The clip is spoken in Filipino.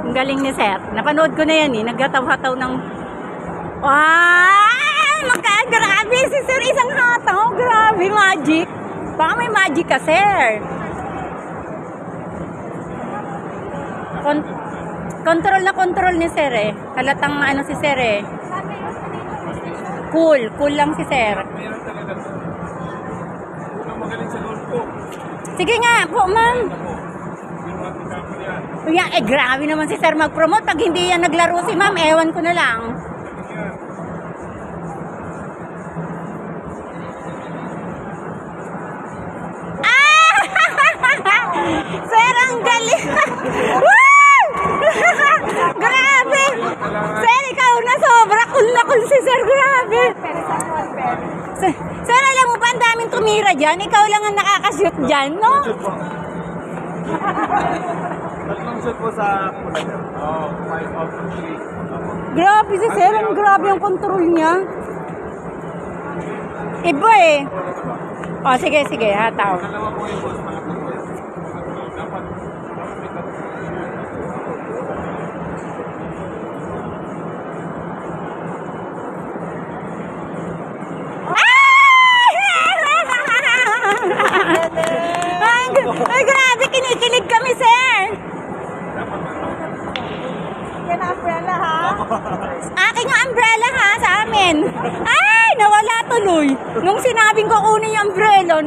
Ang galing ni sir. Napanood ko na yan eh. Naghataw-hataw ng... Wow! Grabe si sir. Isang hataw. Grabe, magic. Baka may magic ka, sir. Control na control ni sir eh. Halatang ano si sir eh. Cool. Cool lang si sir. Sige nga po, ma'am. Eh, grabe naman si sir mag-promote. Pag hindi yan naglaro si ma'am, ewan ko na lang. Ah! Sir, ang galing. Grabe. Sir, ikaw na sobra. Cool na cool si sir. Grabe. Sir, alam mo ba, ang daming tumira dyan? Ikaw lang ang nakakashoot dyan, no? Tatlong shot po sa puno. Oh, 5 out of 3. Grabe si sir. Ang grabe ang control niya. Iba eh. Oh, sige, sige. Hataw. Dalawa po yung boss. Malapit po yun. Dapat. Ay, grabe, kinikilig kami, sir. Yan ang umbrella, ha? Aking umbrella, ha, sa amin. Ay, nawala tuloy. Nung sinabing ko kunin yung umbrella,